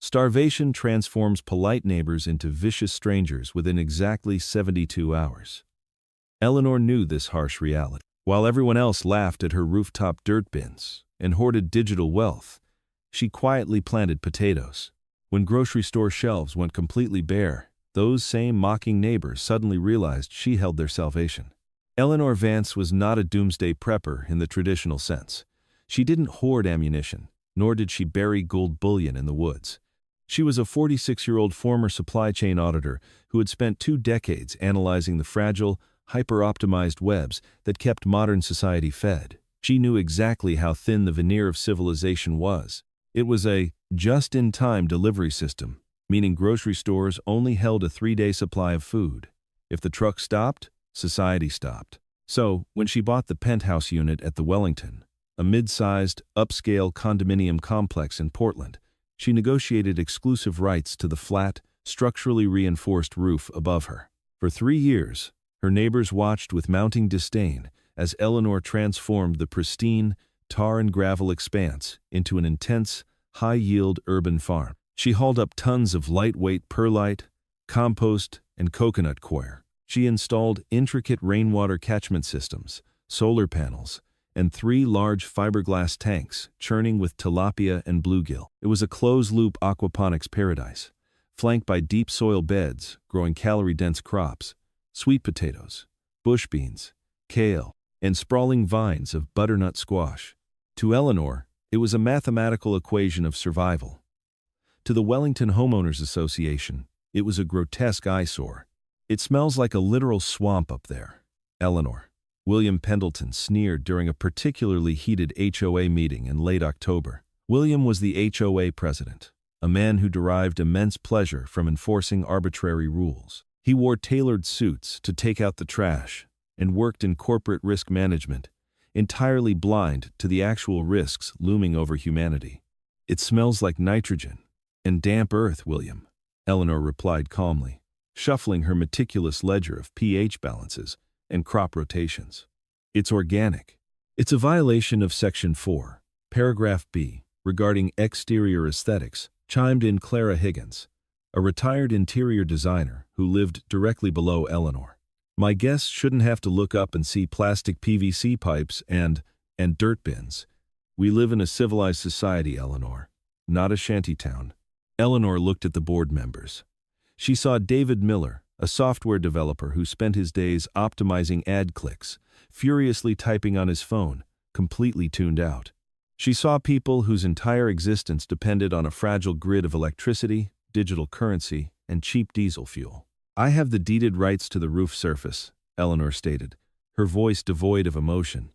Starvation transforms polite neighbors into vicious strangers within exactly 72 hours. Eleanor knew this harsh reality. While everyone else laughed at her rooftop dirt bins and hoarded digital wealth, she quietly planted potatoes. When grocery store shelves went completely bare, those same mocking neighbors suddenly realized she held their salvation. Eleanor Vance was not a doomsday prepper in the traditional sense. She didn't hoard ammunition, nor did she bury gold bullion in the woods. She was a 46-year-old former supply chain auditor who had spent 2 decades analyzing the fragile, hyper-optimized webs that kept modern society fed. She knew exactly how thin the veneer of civilization was. It was a just-in-time delivery system, meaning grocery stores only held a 3-day supply of food. If the truck stopped, society stopped. So, when she bought the penthouse unit at the Wellington, a mid-sized, upscale condominium complex in Portland, she negotiated exclusive rights to the flat, structurally reinforced roof above her. For 3 years, her neighbors watched with mounting disdain as Eleanor transformed the pristine, tar and gravel expanse into an intense, high-yield urban farm. She hauled up tons of lightweight perlite, compost, and coconut coir. She installed intricate rainwater catchment systems, solar panels, and 3 large fiberglass tanks churning with tilapia and bluegill. It was a closed-loop aquaponics paradise, flanked by deep soil beds growing calorie-dense crops, sweet potatoes, bush beans, kale, and sprawling vines of butternut squash. To Eleanor, it was a mathematical equation of survival. To the Wellington Homeowners Association, it was a grotesque eyesore. "It smells like a literal swamp up there, Eleanor," William Pendleton sneered during a particularly heated HOA meeting in late October. William was the HOA president, a man who derived immense pleasure from enforcing arbitrary rules. He wore tailored suits to take out the trash and worked in corporate risk management, entirely blind to the actual risks looming over humanity. "It smells like nitrogen and damp earth, William," Eleanor replied calmly, shuffling her meticulous ledger of pH balances and crop rotations. "It's organic. It's a violation of Section 4, Paragraph B, regarding exterior aesthetics," chimed in Clara Higgins, a retired interior designer who lived directly below Eleanor. "My guests shouldn't have to look up and see plastic PVC pipes and dirt bins. We live in a civilized society, Eleanor, not a shantytown." Eleanor looked at the board members. She saw David Miller, a software developer who spent his days optimizing ad clicks, furiously typing on his phone, completely tuned out. She saw people whose entire existence depended on a fragile grid of electricity, digital currency, and cheap diesel fuel. "I have the deeded rights to the roof surface," Eleanor stated, her voice devoid of emotion.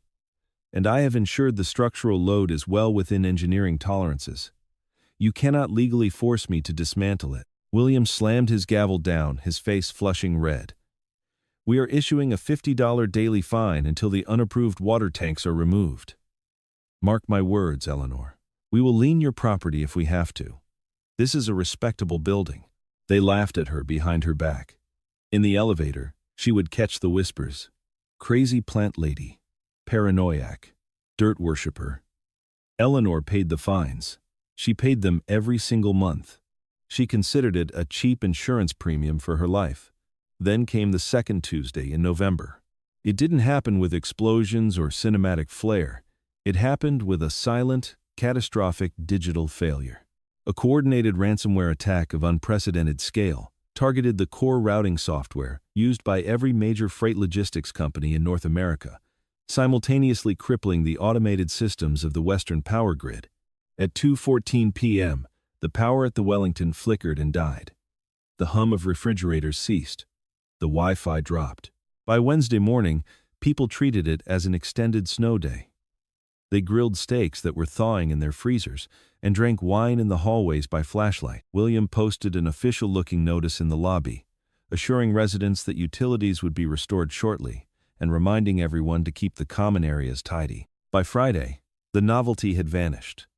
"And I have ensured the structural load is well within engineering tolerances. You cannot legally force me to dismantle it." William slammed his gavel down, his face flushing red. "We are issuing a $50 daily fine until the unapproved water tanks are removed. Mark my words, Eleanor. We will lien your property if we have to. This is a respectable building." They laughed at her behind her back. In the elevator, she would catch the whispers. "Crazy plant lady. Paranoiac. Dirt worshipper." Eleanor paid the fines. She paid them every single month. She considered it a cheap insurance premium for her life. Then came the second Tuesday in November. It didn't happen with explosions or cinematic flair. It happened with a silent, catastrophic digital failure. A coordinated ransomware attack of unprecedented scale targeted the core routing software used by every major freight logistics company in North America, simultaneously crippling the automated systems of the Western power grid. At 2:14 p.m., the power at the Wellington flickered and died. The hum of refrigerators ceased. The Wi-Fi dropped. By Wednesday morning, people treated it as an extended snow day. They grilled steaks that were thawing in their freezers and drank wine in the hallways by flashlight. William posted an official-looking notice in the lobby, assuring residents that utilities would be restored shortly and reminding everyone to keep the common areas tidy. By Friday, the novelty had vanished.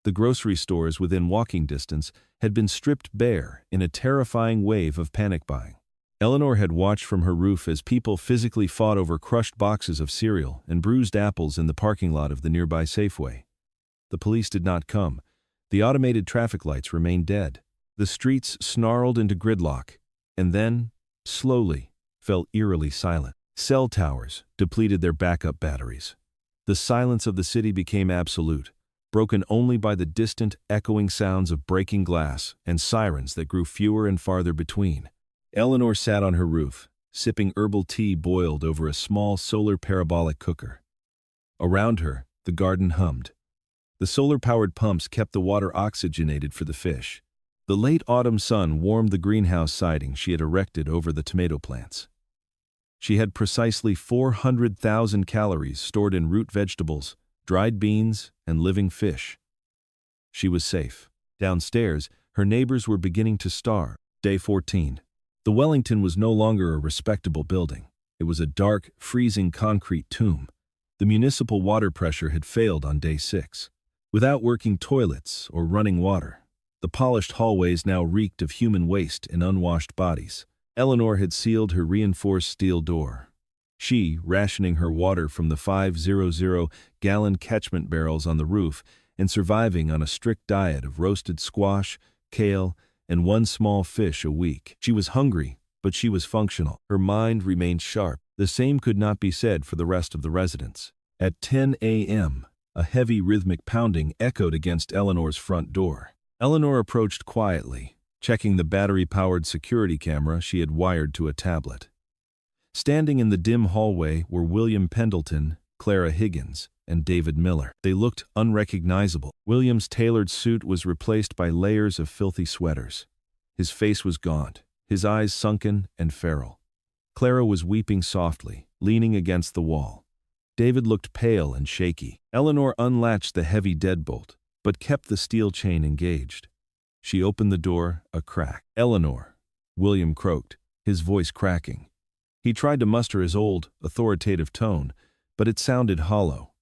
The grocery stores within walking distance had been stripped bare in a terrifying wave of panic buying. Eleanor had watched from her roof as people physically fought over crushed boxes of cereal and bruised apples in the parking lot of the nearby Safeway. The police did not come, The automated traffic lights remained dead. The streets snarled into gridlock, and then, slowly, fell eerily silent. Cell towers depleted their backup batteries. The silence of the city became absolute, broken only by the distant, echoing sounds of breaking glass and sirens that grew fewer and farther between. Eleanor sat on her roof, sipping herbal tea boiled over a small solar parabolic cooker. Around her, the garden hummed. The solar-powered pumps kept the water oxygenated for the fish. The late autumn sun warmed the greenhouse siding she had erected over the tomato plants. She had precisely 400,000 calories stored in root vegetables, dried beans, and living fish. She was safe. Downstairs, her neighbors were beginning to starve. Day 14. The Wellington was no longer a respectable building. It was a dark, freezing concrete tomb. The municipal water pressure had failed on day 6. Without working toilets or running water, the polished hallways now reeked of human waste and unwashed bodies. Eleanor had sealed her reinforced steel door. She, rationing her water from the 500-gallon catchment barrels on the roof and surviving on a strict diet of roasted squash, kale, and one small fish a week. She was hungry, but she was functional. Her mind remained sharp. The same could not be said for the rest of the residents. At 10 a.m., a heavy rhythmic pounding echoed against Eleanor's front door. Eleanor approached quietly, checking the battery-powered security camera she had wired to a tablet. Standing in the dim hallway were William Pendleton, Clara Higgins, and David Miller. They looked unrecognizable. William's tailored suit was replaced by layers of filthy sweaters. His face was gaunt, his eyes sunken and feral. Clara was weeping softly, leaning against the wall. David looked pale and shaky. Eleanor unlatched the heavy deadbolt, but kept the steel chain engaged. She opened the door a crack. "Eleanor," William croaked, his voice cracking. He tried to muster his old, authoritative tone, but it sounded hollow.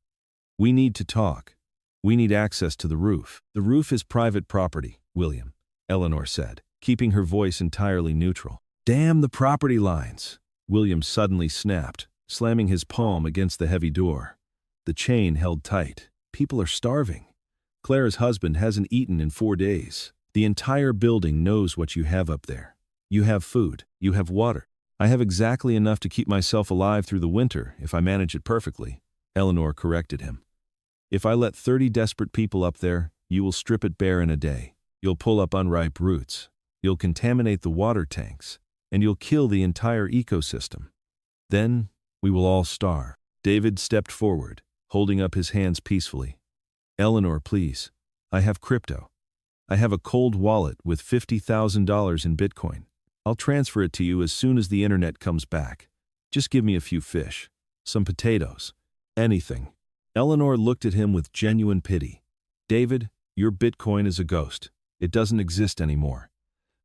"We need to talk. We need access to the roof." "The roof is private property, William," Eleanor said, keeping her voice entirely neutral. "Damn the property lines," William suddenly snapped, slamming his palm against the heavy door. The chain held tight. "People are starving. Clara's husband hasn't eaten in 4 days. The entire building knows what you have up there. You have food. You have water. I have exactly enough to keep myself alive through the winter if I manage it perfectly," Eleanor corrected him. "If I let 30 desperate people up there, you will strip it bare in a day. You'll pull up unripe roots. You'll contaminate the water tanks. And you'll kill the entire ecosystem. Then we will all starve." David stepped forward, holding up his hands peacefully. "Eleanor, please. I have crypto. I have a cold wallet with $50,000 in Bitcoin. I'll transfer it to you as soon as the internet comes back. Just give me a few fish, some potatoes, anything." Eleanor looked at him with genuine pity. "David, your Bitcoin is a ghost. It doesn't exist anymore.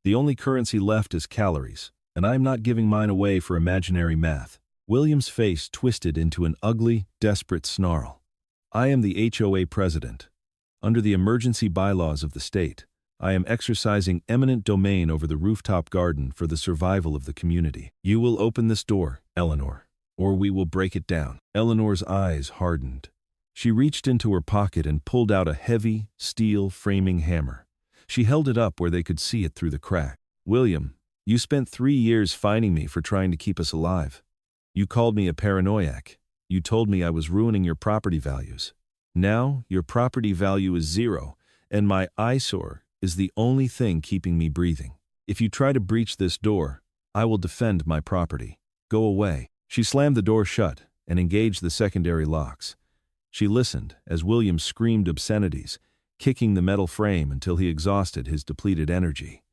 The only currency left is calories, and I'm not giving mine away for imaginary math." William's face twisted into an ugly, desperate snarl. "I am the HOA president. Under the emergency bylaws of the state, I am exercising eminent domain over the rooftop garden for the survival of the community. You will open this door, Eleanor, or we will break it down." Eleanor's eyes hardened. She reached into her pocket and pulled out a heavy, steel framing hammer. She held it up where they could see it through the crack. "William, you spent 3 years fining me for trying to keep us alive. You called me a paranoiac. You told me I was ruining your property values. Now your property value is 0, and my eyesore is the only thing keeping me breathing. If you try to breach this door, I will defend my property. Go away." She slammed the door shut and engaged the secondary locks. She listened as William screamed obscenities, kicking the metal frame until he exhausted his depleted energy.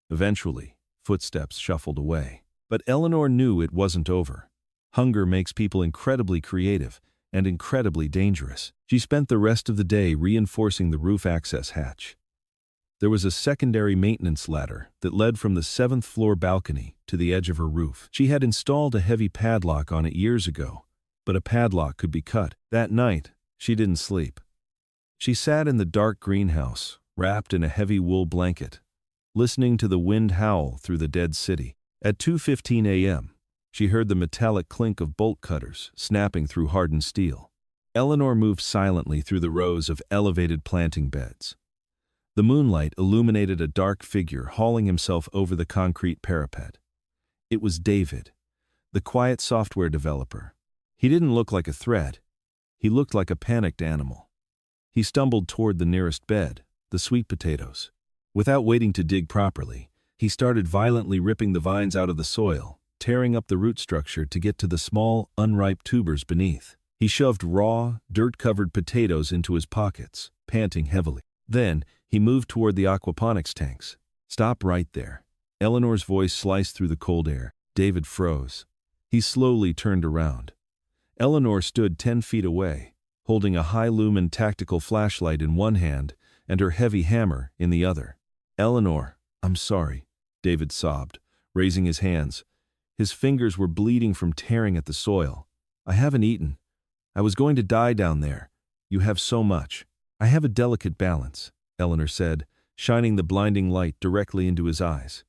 Eventually, footsteps shuffled away. But Eleanor knew it wasn't over. Hunger makes people incredibly creative and incredibly dangerous. She spent the rest of the day reinforcing the roof access hatch. There was a secondary maintenance ladder that led from the 7th floor balcony to the edge of her roof. She had installed a heavy padlock on it years ago, but a padlock could be cut. That night, she didn't sleep. She sat in the dark greenhouse, wrapped in a heavy wool blanket, listening to the wind howl through the dead city. At 2:15 a.m., she heard the metallic clink of bolt cutters snapping through hardened steel. Eleanor moved silently through the rows of elevated planting beds. The moonlight illuminated a dark figure hauling himself over the concrete parapet. It was David, the quiet software developer. He didn't look like a threat. He looked like a panicked animal. He stumbled toward the nearest bed, the sweet potatoes. Without waiting to dig properly, he started violently ripping the vines out of the soil, tearing up the root structure to get to the small, unripe tubers beneath. He shoved raw, dirt-covered potatoes into his pockets, panting heavily. Then, he moved toward the aquaponics tanks. "Stop right there." Eleanor's voice sliced through the cold air. David froze. He slowly turned around. Eleanor stood 10 feet away, holding a high-lumen tactical flashlight in one hand and her heavy hammer in the other. "Eleanor, I'm sorry," David sobbed, raising his hands. His fingers were bleeding from tearing at the soil. "I haven't eaten. I was going to die down there. You have so much." "I have a delicate balance," Eleanor said, shining the blinding light directly into his eyes.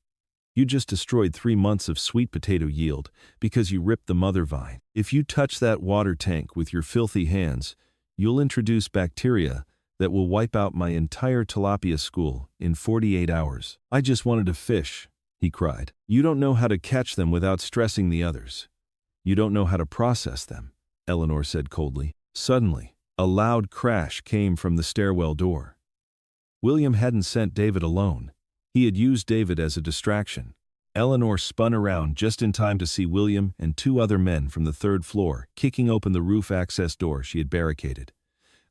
"You just destroyed 3 months of sweet potato yield because you ripped the mother vine. If you touch that water tank with your filthy hands, you'll introduce bacteria that will wipe out my entire tilapia school in 48 hours. I just wanted to fish," he cried. "You don't know how to catch them without stressing the others. You don't know how to process them," Eleanor said coldly. Suddenly, a loud crash came from the stairwell door. William hadn't sent David alone. He had used David as a distraction. Eleanor spun around just in time to see William and 2 other men from the 3rd floor kicking open the roof access door she had barricaded.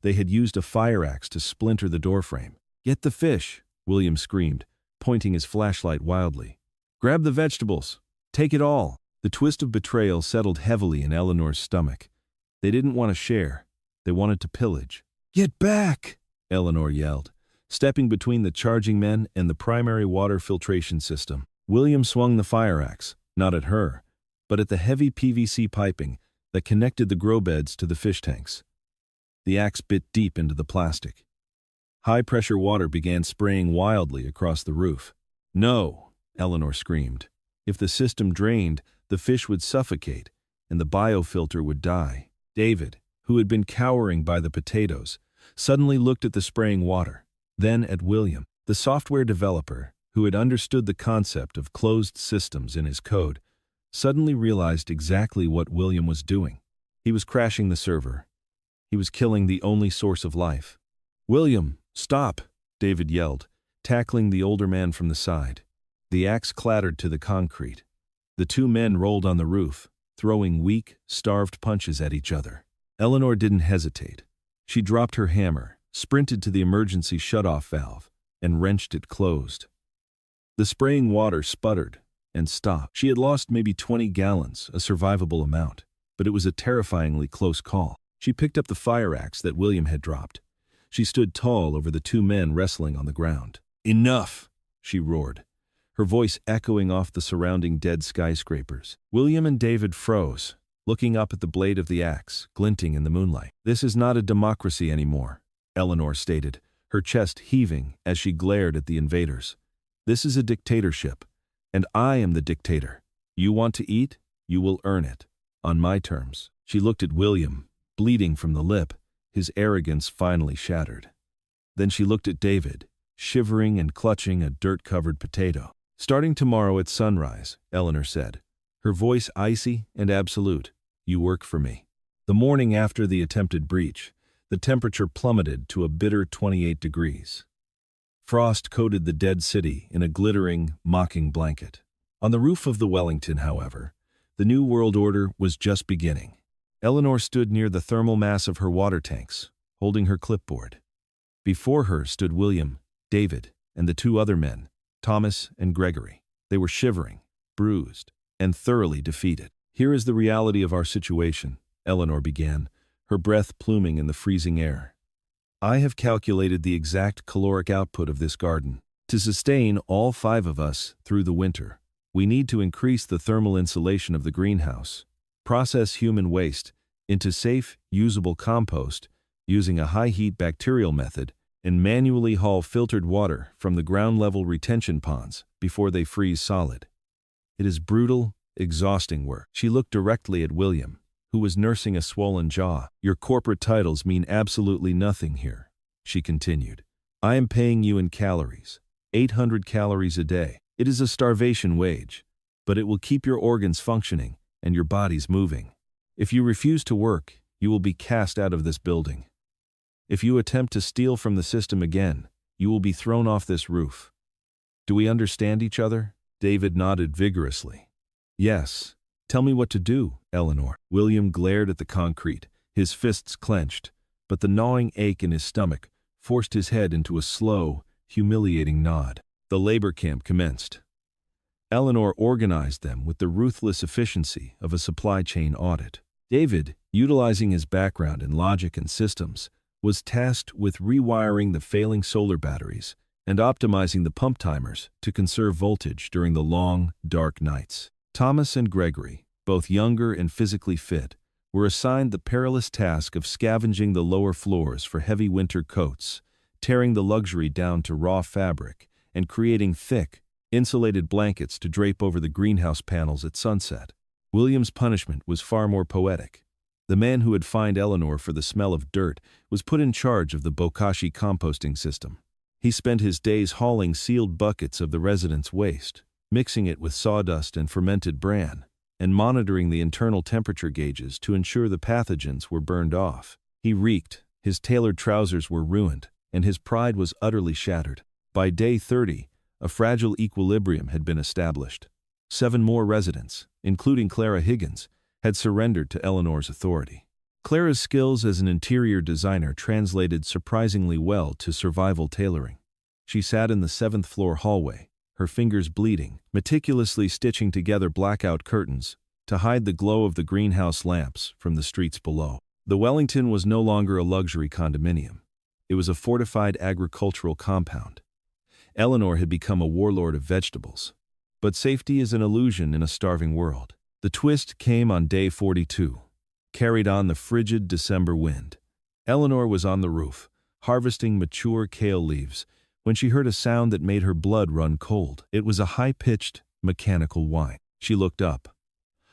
They had used a fire axe to splinter the doorframe. "Get the fish," William screamed, pointing his flashlight wildly. "Grab the vegetables. Take it all." The twist of betrayal settled heavily in Eleanor's stomach. They didn't want to share. They wanted to pillage. "Get back!" Eleanor yelled, stepping between the charging men and the primary water filtration system. William swung the fire axe, not at her, but at the heavy PVC piping that connected the grow beds to the fish tanks. The axe bit deep into the plastic. High-pressure water began spraying wildly across the roof. "No!" Eleanor screamed. If the system drained, the fish would suffocate, and the biofilter would die. David, who had been cowering by the potatoes, suddenly looked at the spraying water, then at William. The software developer, who had understood the concept of closed systems in his code, suddenly realized exactly what William was doing. He was crashing the server. He was killing the only source of life. "William, stop!" David yelled, tackling the older man from the side. The axe clattered to the concrete. The 2 men rolled on the roof, throwing weak, starved punches at each other. Eleanor didn't hesitate. She dropped her hammer, sprinted to the emergency shutoff valve, and wrenched it closed. The spraying water sputtered and stopped. She had lost maybe 20 gallons, a survivable amount, but it was a terrifyingly close call. She picked up the fire axe that William had dropped. She stood tall over the 2 men wrestling on the ground. "Enough!" she roared, her voice echoing off the surrounding dead skyscrapers. William and David froze, looking up at the blade of the axe, glinting in the moonlight. "This is not a democracy anymore," Eleanor stated, her chest heaving as she glared at the invaders. "This is a dictatorship, and I am the dictator. You want to eat? You will earn it. On my terms." She looked at William, bleeding from the lip, his arrogance finally shattered. Then she looked at David, shivering and clutching a dirt-covered potato. "Starting tomorrow at sunrise," Eleanor said, her voice icy and absolute, "you work for me." The morning after the attempted breach, the temperature plummeted to a bitter 28 degrees. Frost coated the dead city in a glittering, mocking blanket. On the roof of the Wellington, however, the New World Order was just beginning. Eleanor stood near the thermal mass of her water tanks, holding her clipboard. Before her stood William, David, and the 2 other men, Thomas and Gregory. They were shivering, bruised, and thoroughly defeated. "Here is the reality of our situation," Eleanor began, her breath pluming in the freezing air. "I have calculated the exact caloric output of this garden. To sustain all 5 of us through the winter, we need to increase the thermal insulation of the greenhouse, process human waste into safe, usable compost using a high-heat bacterial method, and manually haul filtered water from the ground-level retention ponds before they freeze solid. It is brutal, exhausting work." She looked directly at William, who was nursing a swollen jaw. "Your corporate titles mean absolutely nothing here," she continued. I am paying you in calories, 800 calories a day. It is a starvation wage, but it will keep your organs functioning and your bodies moving. If you refuse to work, you will be cast out of this building. If you attempt to steal from the system again, you will be thrown off this roof. Do we understand each other? David nodded vigorously. Yes. Tell me what to do, Eleanor. William glared at the concrete, his fists clenched, but the gnawing ache in his stomach forced his head into a slow, humiliating nod. The labor camp commenced. Eleanor organized them with the ruthless efficiency of a supply chain audit. David, utilizing his background in logic and systems, was tasked with rewiring the failing solar batteries and optimizing the pump timers to conserve voltage during the long, dark nights. Thomas and Gregory, both younger and physically fit, were assigned the perilous task of scavenging the lower floors for heavy winter coats, tearing the luxury down to raw fabric, and creating thick, insulated blankets to drape over the greenhouse panels at sunset. William's punishment was far more poetic. The man who had fined Eleanor for the smell of dirt was put in charge of the bokashi composting system. He spent his days hauling sealed buckets of the residents' waste, mixing it with sawdust and fermented bran, and monitoring the internal temperature gauges to ensure the pathogens were burned off. He reeked, his tailored trousers were ruined, and his pride was utterly shattered. By day 30, a fragile equilibrium had been established. 7 more residents, including Clara Higgins, had surrendered to Eleanor's authority. Clara's skills as an interior designer translated surprisingly well to survival tailoring. She sat in the 7th floor hallway, her fingers bleeding, meticulously stitching together blackout curtains to hide the glow of the greenhouse lamps from the streets below. The Wellington was no longer a luxury condominium. It was a fortified agricultural compound. Eleanor had become a warlord of vegetables. But safety is an illusion in a starving world. The twist came on day 42, carried on the frigid December wind. Eleanor was on the roof, harvesting mature kale leaves, when she heard a sound that made her blood run cold. It was a high-pitched, mechanical whine. She looked up.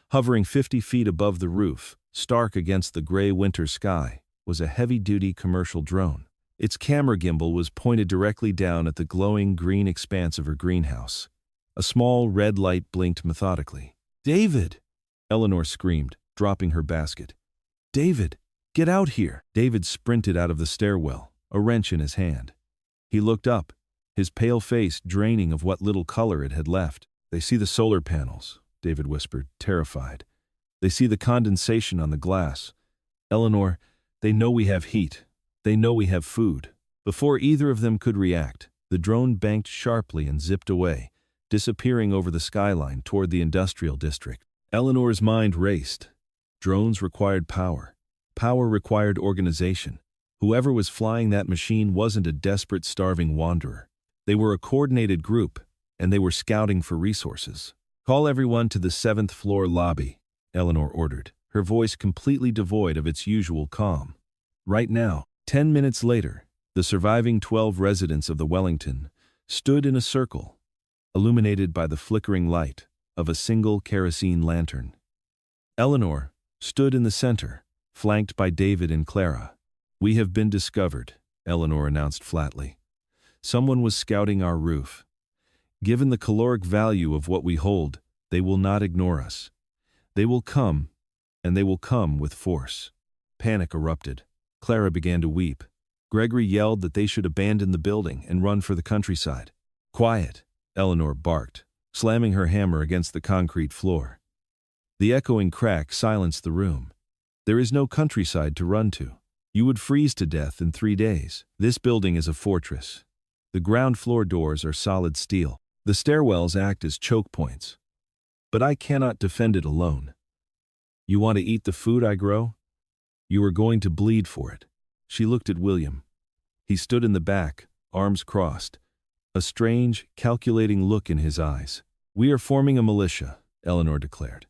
Hovering 50 feet above the roof, stark against the gray winter sky, was a heavy-duty commercial drone. Its camera gimbal was pointed directly down at the glowing green expanse of her greenhouse. A small red light blinked methodically. "David!" Eleanor screamed, dropping her basket. "David, get out here!" David sprinted out of the stairwell, a wrench in his hand. He looked up, his pale face draining of what little color it had left. "They see the solar panels," David whispered, terrified. "They see the condensation on the glass. Eleanor, they know we have heat. They know we have food." Before either of them could react, the drone banked sharply and zipped away, disappearing over the skyline toward the industrial district. Eleanor's mind raced. Drones required power. Power required organization. Whoever was flying that machine wasn't a desperate, starving wanderer. They were a coordinated group, and they were scouting for resources. "Call everyone to the 7th floor lobby," Eleanor ordered, her voice completely devoid of its usual calm. Right now. 10 minutes later, the surviving 12 residents of the Wellington stood in a circle, illuminated by the flickering light of a single kerosene lantern. Eleanor stood in the center, flanked by David and Clara. "We have been discovered," Eleanor announced flatly. "Someone was scouting our roof. Given the caloric value of what we hold, they will not ignore us. They will come, and they will come with force." Panic erupted. Clara began to weep. Gregory yelled that they should abandon the building and run for the countryside. "Quiet," Eleanor barked, slamming her hammer against the concrete floor. The echoing crack silenced the room. "There is no countryside to run to. You would freeze to death in 3 days. This building is a fortress. The ground floor doors are solid steel. The stairwells act as choke points. But I cannot defend it alone. You want to eat the food I grow? You are going to bleed for it." She looked at William. He stood in the back, arms crossed, a strange, calculating look in his eyes. "We are forming a militia," Eleanor declared.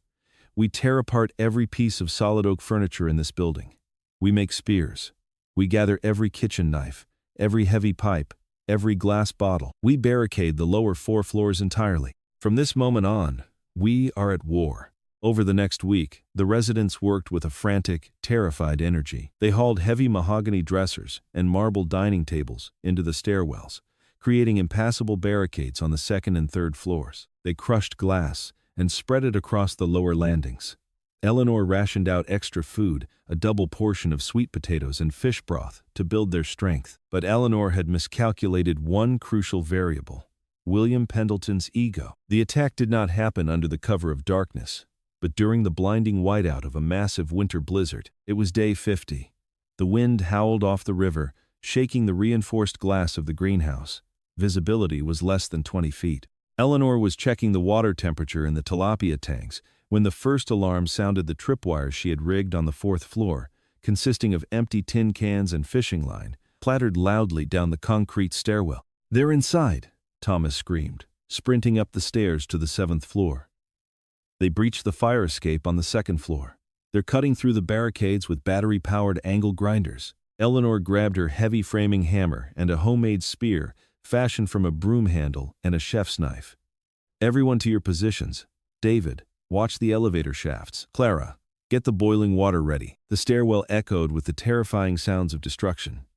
"We tear apart every piece of solid oak furniture in this building. We make spears. We gather every kitchen knife, every heavy pipe, every glass bottle. We barricade the lower 4 floors entirely. From this moment on, we are at war." Over the next week, the residents worked with a frantic, terrified energy. They hauled heavy mahogany dressers and marble dining tables into the stairwells, creating impassable barricades on the second and third floors. They crushed glass and spread it across the lower landings. Eleanor rationed out extra food, a double portion of sweet potatoes and fish broth, to build their strength. But Eleanor had miscalculated one crucial variable: William Pendleton's ego. The attack did not happen under the cover of darkness, but during the blinding whiteout of a massive winter blizzard. It was day 50. The wind howled off the river, shaking the reinforced glass of the greenhouse. Visibility was less than 20 feet. Eleanor was checking the water temperature in the tilapia tanks when the first alarm sounded. The tripwires she had rigged on the fourth floor, consisting of empty tin cans and fishing line, clattered loudly down the concrete stairwell. "They're inside," Thomas screamed, sprinting up the stairs to the 7th floor. They breached the fire escape on the 2nd floor. "They're cutting through the barricades with battery-powered angle grinders." Eleanor grabbed her heavy framing hammer and a homemade spear fashioned from a broom handle and a chef's knife. "Everyone to your positions. David, watch the elevator shafts. Clara, get the boiling water ready." The stairwell echoed with the terrifying sounds of destruction.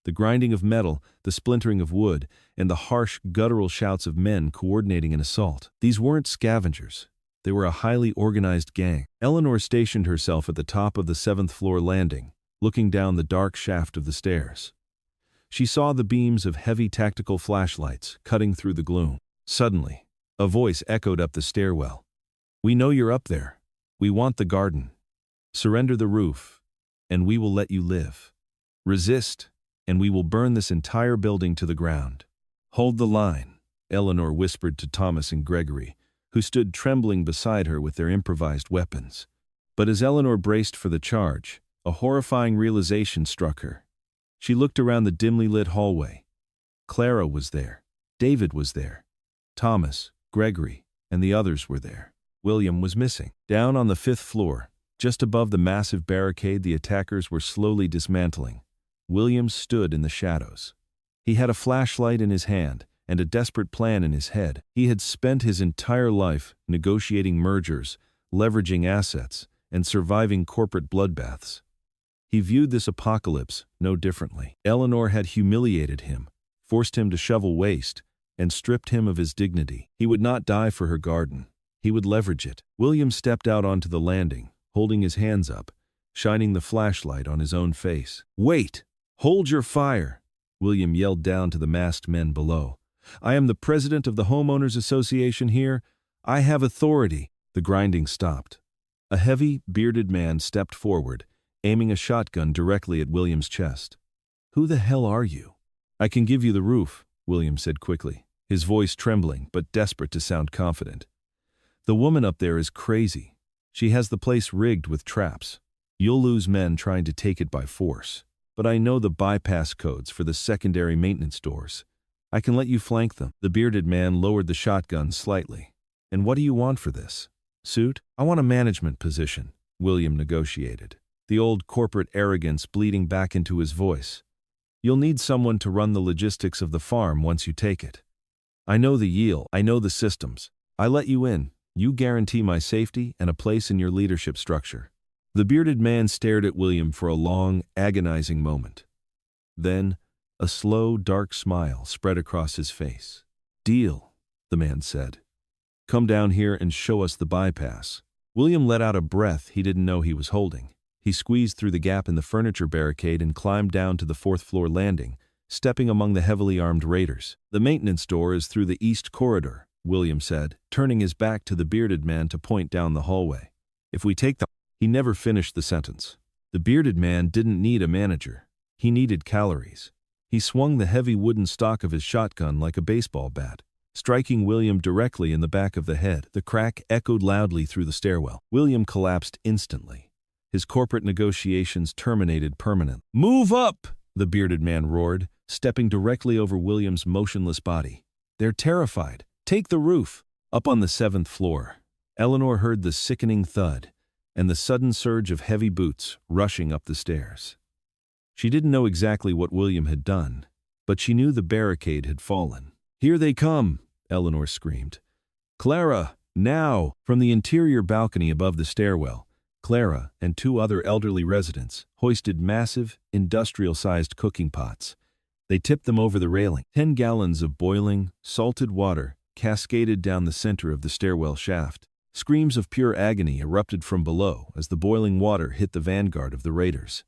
The grinding of metal, the splintering of wood, and the harsh, guttural shouts of men coordinating an assault. These weren't scavengers. They were a highly organized gang. Eleanor stationed herself at the top of the 7th floor landing, looking down the dark shaft of the stairs. She saw the beams of heavy tactical flashlights cutting through the gloom. Suddenly, a voice echoed up the stairwell. "We know you're up there. We want the garden. Surrender the roof, and we will let you live. Resist, and we will burn this entire building to the ground." "Hold the line," Eleanor whispered to Thomas and Gregory, who stood trembling beside her with their improvised weapons. But as Eleanor braced for the charge, a horrifying realization struck her. She looked around the dimly lit hallway. Clara was there. David was there. Thomas, Gregory, and the others were there. William was missing. Down on the 5th floor, just above the massive barricade the attackers were slowly dismantling, William stood in the shadows. He had a flashlight in his hand and a desperate plan in his head. He had spent his entire life negotiating mergers, leveraging assets, and surviving corporate bloodbaths. He viewed this apocalypse no differently. Eleanor had humiliated him, forced him to shovel waste, and stripped him of his dignity. He would not die for her garden. He would leverage it. William stepped out onto the landing, holding his hands up, shining the flashlight on his own face. "Wait! Hold your fire!" William yelled down to the masked men below. "I am the president of the Homeowners Association here. I have authority." The grinding stopped. A heavy, bearded man stepped forward, aiming a shotgun directly at William's chest. "Who the hell are you?" "I can give you the roof," William said quickly, his voice trembling but desperate to sound confident. "The woman up there is crazy. She has the place rigged with traps. You'll lose men trying to take it by force. But I know the bypass codes for the secondary maintenance doors. I can let you flank them." The bearded man lowered the shotgun slightly. "And what do you want for this? Suit?" "I want a management position," William negotiated, the old corporate arrogance bleeding back into his voice. "You'll need someone to run the logistics of the farm once you take it. I know the yield. I know the systems. I let you in. You guarantee my safety and a place in your leadership structure." The bearded man stared at William for a long, agonizing moment. Then, a slow, dark smile spread across his face. "Deal," the man said. "Come down here and show us the bypass." William let out a breath he didn't know he was holding. He squeezed through the gap in the furniture barricade and climbed down to the 4th floor landing, stepping among the heavily armed raiders. "The maintenance door is through the east corridor," William said, turning his back to the bearded man to point down the hallway. "If we take the—" He never finished the sentence. The bearded man didn't need a manager. He needed calories. He swung the heavy wooden stock of his shotgun like a baseball bat, striking William directly in the back of the head. The crack echoed loudly through the stairwell. William collapsed instantly. His corporate negotiations terminated permanently. "Move up!" the bearded man roared, stepping directly over William's motionless body. "They're terrified. Take the roof." Up on the 7th floor, Eleanor heard the sickening thud and the sudden surge of heavy boots rushing up the stairs. She didn't know exactly what William had done, but she knew the barricade had fallen. "Here they come!" Eleanor screamed. "Clara, Now, from the interior balcony above the stairwell, Clara and two other elderly residents hoisted massive, industrial-sized cooking pots. They tipped them over the railing. 10 gallons of boiling, salted water cascaded down the center of the stairwell shaft. Screams of pure agony erupted from below as the boiling water hit the vanguard of the raiders.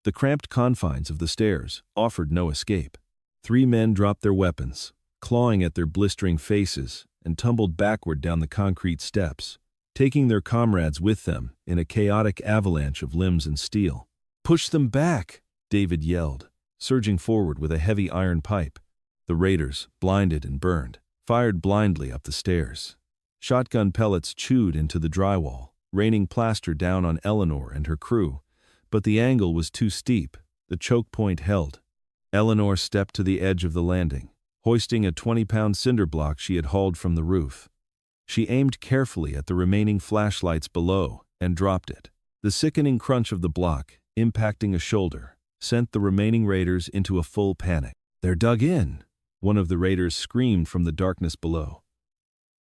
The cramped confines of the stairs offered no escape. 3 men dropped their weapons, clawing at their blistering faces, and tumbled backward down the concrete steps, taking their comrades with them in a chaotic avalanche of limbs and steel. "Push them back!" David yelled, surging forward with a heavy iron pipe. The raiders, blinded and burned, fired blindly up the stairs. Shotgun pellets chewed into the drywall, raining plaster down on Eleanor and her crew, but the angle was too steep. The choke point held. Eleanor stepped to the edge of the landing, hoisting a 20-pound cinder block she had hauled from the roof. She aimed carefully at the remaining flashlights below and dropped it. The sickening crunch of the block, impacting a shoulder, sent the remaining raiders into a full panic. "They're dug in!" one of the raiders screamed from the darkness below.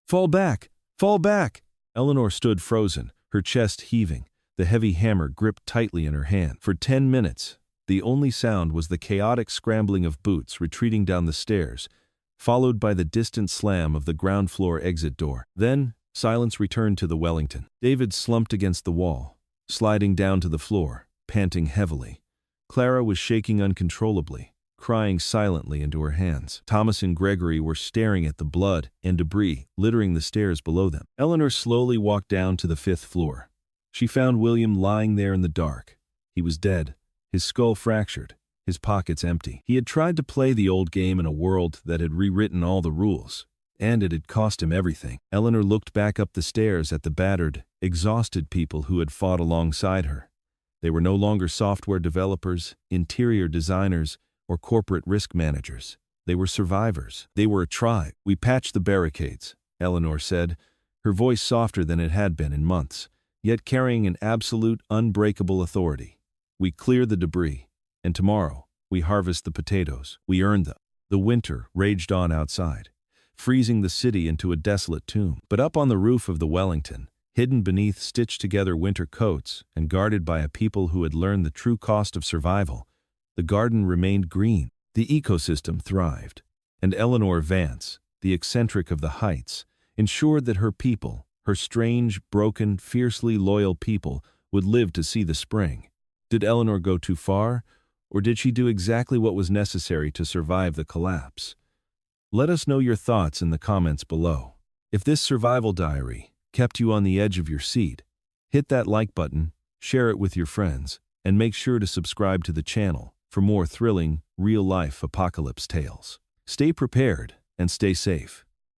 "Fall back! Fall back!" Eleanor stood frozen, her chest heaving, the heavy hammer gripped tightly in her hand. For 10 minutes, the only sound was the chaotic scrambling of boots retreating down the stairs, followed by the distant slam of the ground floor exit door. Then, silence returned to the Wellington. David slumped against the wall, sliding down to the floor, panting heavily. Clara was shaking uncontrollably, crying silently into her hands. Thomas and Gregory were staring at the blood and debris littering the stairs below them. Eleanor slowly walked down to the 5th floor. She found William lying there in the dark. He was dead, his skull fractured, his pockets empty. He had tried to play the old game in a world that had rewritten all the rules, and it had cost him everything. Eleanor looked back up the stairs at the battered, exhausted people who had fought alongside her. They were no longer software developers, interior designers, or corporate risk managers. They were survivors. They were a tribe. "We patched the barricades," Eleanor said, her voice softer than it had been in months, yet carrying an absolute, unbreakable authority. "We clear the debris, and tomorrow we harvest the potatoes. We earned them." The winter raged on outside, freezing the city into a desolate tomb. But up on the roof of the Wellington, hidden beneath stitched-together winter coats and guarded by a people who had learned the true cost of survival, the garden remained green. The ecosystem thrived, and Eleanor Vance, the eccentric of the heights, ensured that her people, her strange, broken, fiercely loyal people, would live to see the spring. Did Eleanor go too far, or did she do exactly what was necessary to survive the collapse? Let us know your thoughts in the comments below. If this survival diary kept you on the edge of your seat, hit that like button, share it with your friends, and make sure to subscribe to the channel for more thrilling, real-life apocalypse tales. Stay prepared and stay safe.